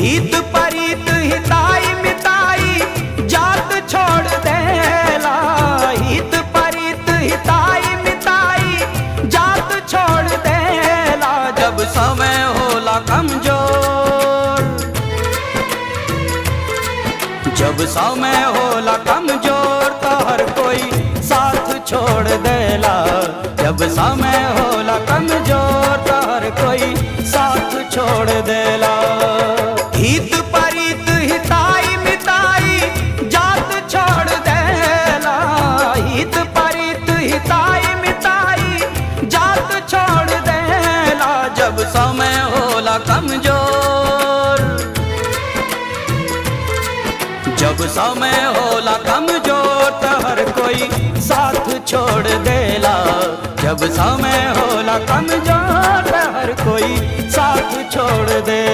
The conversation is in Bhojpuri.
हित परित हिताई मिताई जात छोड़ देला। हित परित हिताई मिताई जात छोड़ देला। जब समय होला कमजोर, जब समय होला कमजोर तो हर कोई साथ छोड़ देला। जब समय होला कमजोर तो हर कोई साथ छोड़ देला। हित परित हिताई मिताई जात छोड़ देला। हित परित हिताई मिताई जात छोड़ देला। जब समय होला कमजोर, जब समय होला कमजोर तो हर कोई साथ छोड़ देला। जब समय होला कमजोर तो हर कोई साथ छोड़ दे।